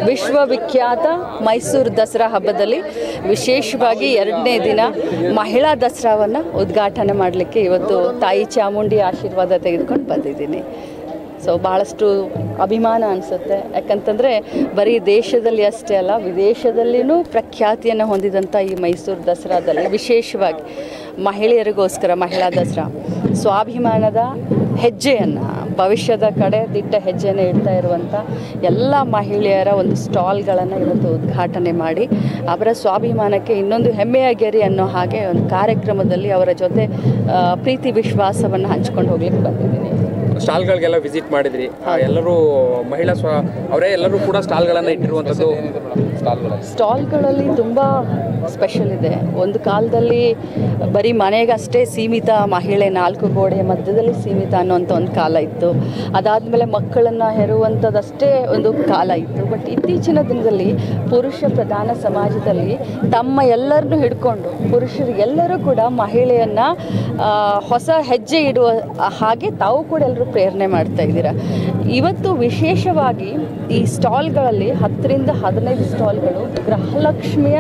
ವಿಶ್ವವಿಖ್ಯಾತ ಮೈಸೂರು ದಸರಾ ಹಬ್ಬದಲ್ಲಿ ವಿಶೇಷವಾಗಿ 2ನೇ ದಿನ ಮಹಿಳಾ ದಸರಾವನ್ನು ಉದ್ಘಾಟನೆ ಮಾಡಲಿಕ್ಕೆ ಇವತ್ತು ತಾಯಿ ಚಾಮುಂಡಿ ಆಶೀರ್ವಾದ ತೆಗೆದುಕೊಂಡು ಬಂದಿದ್ದೀನಿ. ಸೊ ಭಾಳಷ್ಟು ಅಭಿಮಾನ ಅನಿಸುತ್ತೆ. ಯಾಕಂತಂದರೆ ಬರೀ ದೇಶದಲ್ಲಿ ಅಷ್ಟೇ ಅಲ್ಲ, ವಿದೇಶದಲ್ಲಿಯೂ ಪ್ರಖ್ಯಾತಿಯನ್ನು ಹೊಂದಿದಂಥ ಈ ಮೈಸೂರು ದಸರಾದಲ್ಲಿ ವಿಶೇಷವಾಗಿ ಮಹಿಳೆಯರಿಗೋಸ್ಕರ ಮಹಿಳಾ ದಸರಾ ಸ್ವಾಭಿಮಾನದ ಹೆಜ್ಜೆಯನ್ನು, ಭವಿಷ್ಯದ ಕಡೆ ದಿಟ್ಟ ಹೆಜ್ಜೆಯನ್ನು ಇಡ್ತಾ ಇರುವಂಥ ಎಲ್ಲ ಮಹಿಳೆಯರ ಒಂದು ಸ್ಟಾಲ್ಗಳನ್ನು ಇವತ್ತು ಉದ್ಘಾಟನೆ ಮಾಡಿ ಅವರ ಸ್ವಾಭಿಮಾನಕ್ಕೆ ಇನ್ನೊಂದು ಹೆಮ್ಮೆಯ ಗೆರೆ ಅನ್ನೋ ಹಾಗೆ ಒಂದು ಕಾರ್ಯಕ್ರಮದಲ್ಲಿ ಅವರ ಜೊತೆ ಪ್ರೀತಿ ವಿಶ್ವಾಸವನ್ನು ಹಂಚ್ಕೊಂಡು ಹೋಗ್ಲಿಕ್ಕೆ ಬಂದಿದ್ದೀನಿ. ಸ್ಟಾಲ್ಗಳಿಗೆಲ್ಲ ವಿಸಿಟ್ ಮಾಡಿದ್ರಿ, ಎಲ್ಲರೂ ಮಹಿಳಾ ಅವರೇ ಎಲ್ಲರೂ ಕೂಡ ಸ್ಟಾಲ್ಗಳನ್ನು ಇಟ್ಟಿರುವಂಥದ್ದು. ಸ್ಟಾಲ್ಗಳಲ್ಲಿ ತುಂಬ ಸ್ಪೆಷಲ್ ಇದೆ. ಒಂದು ಕಾಲದಲ್ಲಿ ಬರೀ ಮನೆಗಷ್ಟೇ ಸೀಮಿತ, ಮಹಿಳೆ 4 ಗೋಡೆಯ ಮಧ್ಯದಲ್ಲಿ ಸೀಮಿತ ಅನ್ನೋಂಥ ಒಂದು ಕಾಲ ಇತ್ತು. ಅದಾದಮೇಲೆ ಮಕ್ಕಳನ್ನು ಹೆರುವಂಥದ್ದಷ್ಟೇ ಒಂದು ಕಾಲ ಇತ್ತು. ಬಟ್ ಇತ್ತೀಚಿನ ದಿನದಲ್ಲಿ ಪುರುಷ ಪ್ರಧಾನ ಸಮಾಜದಲ್ಲಿ ತಮ್ಮ ಎಲ್ಲರನ್ನೂ ಹಿಡ್ಕೊಂಡು ಪುರುಷರಿಗೆಲ್ಲರೂ ಕೂಡ ಮಹಿಳೆಯನ್ನು ಹೊಸ ಹೆಜ್ಜೆ ಇಡುವ ಹಾಗೆ ತಾವು ಕೂಡ ಎಲ್ಲರೂ ಪ್ರೇರಣೆ ಮಾಡ್ತಾ ಇದ್ದೀರಾ. ಇವತ್ತು ವಿಶೇಷವಾಗಿ ಈ ಸ್ಟಾಲ್ಗಳಲ್ಲಿ 10ರಿಂದ 15 ಸ್ಟಾಲ್ಗಳು ಗೃಹಲಕ್ಷ್ಮಿಯ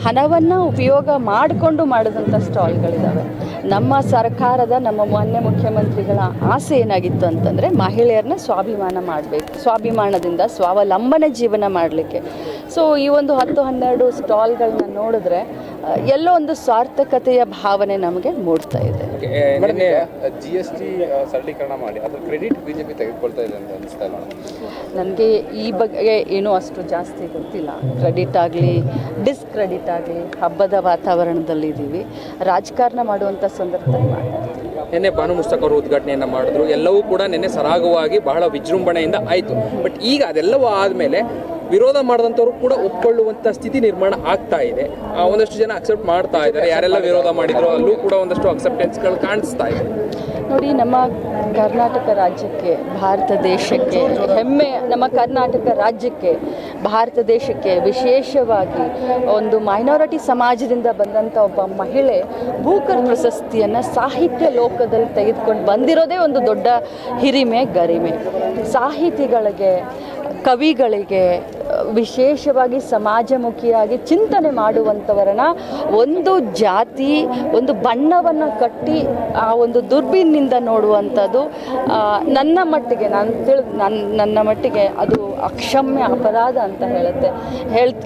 ಹಣವನ್ನು ಉಪಯೋಗ ಮಾಡಿಕೊಂಡು ಮಾಡಿದಂಥ ಸ್ಟಾಲ್ಗಳಿದ್ದಾವೆ. ನಮ್ಮ ಸರ್ಕಾರದ, ನಮ್ಮ ಮಾನ್ಯ ಮುಖ್ಯಮಂತ್ರಿಗಳ ಆಸೆ ಏನಾಗಿತ್ತು ಅಂತಂದರೆ ಮಹಿಳೆಯರನ್ನ ಸ್ವಾಭಿಮಾನ ಮಾಡಬೇಕು, ಸ್ವಾಭಿಮಾನದಿಂದ ಸ್ವಾವಲಂಬನೆ ಜೀವನ ಮಾಡಲಿಕ್ಕೆ. ಸೊ ಈ ಒಂದು 10-12 ಸ್ಟಾಲ್ಗಳನ್ನ ನೋಡಿದ್ರೆ ಎಲ್ಲೋ ಒಂದು ಸಾರ್ಥಕತೆಯ ಭಾವನೆ ನಮಗೆ ಮೂಡ್ತಾ ಇದೆ. GST ಸರಳೀಕರಣ ಮಾಡಿ ಅದರ ಕ್ರೆಡಿಟ್ ಬಿಜೆಪಿ ತೆಗೆದುಕೊಳ್ತಾ ಇದೆ ಅಂತ ಅನಿಸ್ತಾ ಇಲ್ಲ ನನಗೆ. ಈ ಬಗ್ಗೆ ಏನೂ ಅಷ್ಟು ಜಾಸ್ತಿ ಗೊತ್ತಿಲ್ಲ. ಕ್ರೆಡಿಟ್ ಆಗಲಿ ಡಿಸ್ಕ್ರೆಡಿಟ್ ಆಗಲಿ, ಹಬ್ಬದ ವಾತಾವರಣದಲ್ಲಿದ್ದೀವಿ, ರಾಜಕಾರಣ ಮಾಡುವಂಥ ಸಂದರ್ಭದಲ್ಲಿ ಮಾತಾಡ್ತೀವಿ. ನಿನ್ನೆ ಬಾನು ಮುಸ್ತಕ್ ಅವರು ಉದ್ಘಾಟನೆಯನ್ನು ಮಾಡಿದ್ರು. ಎಲ್ಲವೂ ಕೂಡ ನಿನ್ನೆ ಸರಾಗವಾಗಿ ಬಹಳ ವಿಜೃಂಭಣೆಯಿಂದ ಆಯಿತು. ಬಟ್ ಈಗ ಅದೆಲ್ಲವೂ ಆದಮೇಲೆ ವಿರೋಧ ಮಾಡಿದಂಥವ್ರು ಕೂಡ ಒಪ್ಕೊಳ್ಳುವಂಥ ಸ್ಥಿತಿ ನಿರ್ಮಾಣ ಆಗ್ತಾ ಇದೆ. ಒಂದಷ್ಟು ಜನ ಅಕ್ಸೆಪ್ಟ್ ಮಾಡ್ತಾ ಇದ್ದಾರೆ. ಯಾರೆಲ್ಲ ವಿರೋಧ ಮಾಡಿದ್ರು ಅಲ್ಲೂ ಕೂಡ ಒಂದಷ್ಟು ಅಕ್ಸೆಪ್ಟೆನ್ಸ್ಗಳು ಕಾಣಿಸ್ತಾ ಇದೆ. ನೋಡಿ, ನಮ್ಮ ಕರ್ನಾಟಕ ರಾಜ್ಯಕ್ಕೆ, ಭಾರತ ದೇಶಕ್ಕೆ ಹೆಮ್ಮೆ. ನಮ್ಮ ಕರ್ನಾಟಕ ರಾಜ್ಯಕ್ಕೆ, ಭಾರತ ದೇಶಕ್ಕೆ ವಿಶೇಷವಾಗಿ ಒಂದು ಮೈನಾರಿಟಿ ಸಮಾಜದಿಂದ ಬಂದಂಥ ಒಬ್ಬ ಮಹಿಳೆ ಬೂಕರ್ ಪ್ರಶಸ್ತಿಯನ್ನು ಸಾಹಿತ್ಯ ಲೋಕದಲ್ಲಿ ತೆಗೆದುಕೊಂಡು ಬಂದಿರೋದೇ ಒಂದು ದೊಡ್ಡ ಹಿರಿಮೆ, ಗರಿಮೆ. ಸಾಹಿತಿಗಳಿಗೆ, ಕವಿಗಳಿಗೆ, ವಿಶೇಷವಾಗಿ ಸಮಾಜಮುಖಿಯಾಗಿ ಚಿಂತನೆ ಮಾಡುವಂಥವರನ್ನ ಒಂದು ಜಾತಿ, ಒಂದು ಬಣ್ಣವನ್ನು ಕಟ್ಟಿ ಆ ಒಂದು ದುರ್ಬಿನಿಂದ ನೋಡುವಂಥದ್ದು ನನ್ನ ಮಟ್ಟಿಗೆ, ನನ್ನ ಮಟ್ಟಿಗೆ ಅದು ಅಕ್ಷಮ್ಯ ಅಪರಾಧ ಅಂತ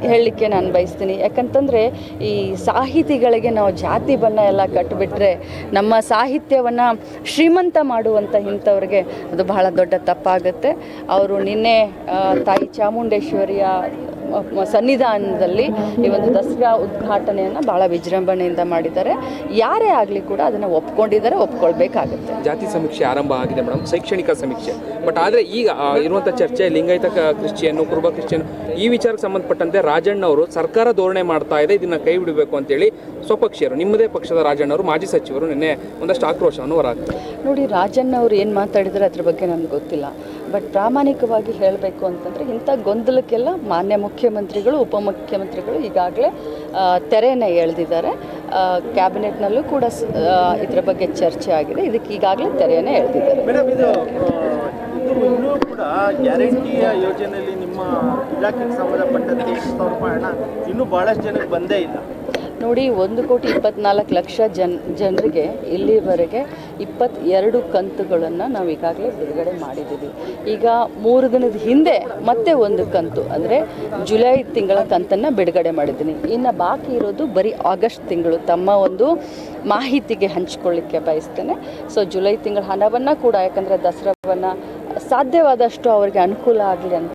ಹೇಳಲಿಕ್ಕೆ ನಾನು ಬಯಸ್ತೀನಿ. ಯಾಕಂತಂದರೆ ಈ ಸಾಹಿತಿಗಳಿಗೆ ನಾವು ಜಾತಿ ಬಣ್ಣ ಎಲ್ಲ ಕಟ್ಟಿಬಿಟ್ರೆ ನಮ್ಮ ಸಾಹಿತ್ಯವನ್ನು ಶ್ರೀಮಂತ ಮಾಡುವಂಥ ಇಂಥವ್ರಿಗೆ ಅದು ಬಹಳ ದೊಡ್ಡ ತಪ್ಪಾಗುತ್ತೆ. ಅವರು ನಿನ್ನೆ ತಾಯಿ ಚಾಮುಂಡೇಶ್ವರಿಯ ಸನ್ನಿಧಾನದಲ್ಲಿ ಈ ಒಂದು ದಸರಾ ಉದ್ಘಾಟನೆಯನ್ನು ಭಾಳ ವಿಜೃಂಭಣೆಯಿಂದ ಮಾಡಿದ್ದಾರೆ. ಯಾರೇ ಆಗಲಿ ಕೂಡ ಅದನ್ನು ಒಪ್ಕೊಂಡಿದ್ದಾರೆ, ಒಪ್ಕೊಳ್ಬೇಕಾಗುತ್ತೆ. ಜಾತಿ ಸಮೀಕ್ಷೆ ಆರಂಭ ಆಗಿದೆ ಮೇಡಮ್, ಶೈಕ್ಷಣಿಕ ಸಮೀಕ್ಷೆ. ಬಟ್ ಆದರೆ ಈಗ ಇರುವಂಥ ಚರ್ಚೆ ಲಿಂಗಾಯತ ಕ್ರಿಶ್ಚಿಯನ್ನು, ಕುರುಬ ಕ್ರಿಶ್ಚಿಯನ್, ಈ ವಿಚಾರಕ್ಕೆ ಸಂಬಂಧಪಟ್ಟಂತೆ ರಾಜಣ್ಣ ಅವರು ಸರ್ಕಾರ ಧೋರಣೆ ಮಾಡ್ತಾ ಇದೆ, ಇದನ್ನು ಕೈ ಬಿಡಬೇಕು ಅಂತೇಳಿ ಸ್ವಪಕ್ಷೀಯರು, ನಿಮ್ಮದೇ ಪಕ್ಷದ ರಾಜಣ್ಣ ಅವರು, ಮಾಜಿ ಸಚಿವರು ನಿನ್ನೆ ಒಂದಷ್ಟು ಆಕ್ರೋಶವನ್ನು ಹೊರಹಾಕ್ತಾರೆ. ನೋಡಿ, ರಾಜಣ್ಣ ಅವರು ಏನು ಮಾತಾಡಿದರೆ ಅದ್ರ ಬಗ್ಗೆ ನನಗೆ ಗೊತ್ತಿಲ್ಲ. ಬಟ್ ಪ್ರಾಮಾಣಿಕವಾಗಿ ಹೇಳಬೇಕು ಅಂತಂದರೆ ಇಂಥ ಗೊಂದಲಕ್ಕೆಲ್ಲ ಮಾನ್ಯ ಮುಖ್ಯಮಂತ್ರಿಗಳು, ಉಪಮುಖ್ಯಮಂತ್ರಿಗಳು ಈಗಾಗಲೇ ತೆರೆಯನ್ನು ಎಳೆದಿದ್ದಾರೆ. ಕ್ಯಾಬಿನೆಟ್ನಲ್ಲೂ ಕೂಡ ಇದರ ಬಗ್ಗೆ ಚರ್ಚೆ ಆಗಿದೆ. ಇದಕ್ಕೆ ಈಗಾಗಲೇ ತೆರೆಯನ್ನು ಎಳೆದಿದ್ದಾರೆ. ಮೇಡಮ್, ಇದು ಇನ್ನೂ ಕೂಡ ಗ್ಯಾರಂಟಿಯ ಯೋಜನೆಯಲ್ಲಿ ನಿಮ್ಮ ಇಲಾಖೆಗೆ ಸಂಬಂಧಪಟ್ಟಂತೆ 20,000 ರೂಪಾಯಿ ಹಣ ಇನ್ನೂ ಭಾಳಷ್ಟು ಜನಕ್ಕೆ ಬಂದೇ ಇಲ್ಲ. ನೋಡಿ, 1,24,00,000 ಜನರಿಗೆ ಇಲ್ಲಿವರೆಗೆ 22 ಕಂತುಗಳನ್ನು ನಾವು ಈಗಾಗಲೇ ಬಿಡುಗಡೆ ಮಾಡಿದ್ದೀವಿ. ಈಗ 3 ದಿನದ ಹಿಂದೆ ಮತ್ತೆ ಒಂದು ಕಂತು, ಅಂದರೆ ಜುಲೈ ತಿಂಗಳ ಕಂತನ್ನು ಬಿಡುಗಡೆ ಮಾಡಿದ್ದೀನಿ. ಇನ್ನು ಬಾಕಿ ಇರೋದು ಬರೀ ಆಗಸ್ಟ್ ತಿಂಗಳು. ತಮ್ಮ ಒಂದು ಮಾಹಿತಿಗೆ ಹಂಚಿಕೊಳ್ಳಿಕ್ಕೆ ಬಯಸ್ತೇನೆ. ಸೊ ಜುಲೈ ತಿಂಗಳ ಹಣವನ್ನು ಕೂಡ, ಯಾಕಂದರೆ ದಸರಾವನ್ನು ಸಾಧ್ಯವಾದಷ್ಟು ಅವರಿಗೆ ಅನುಕೂಲ ಆಗಲಿ ಅಂತ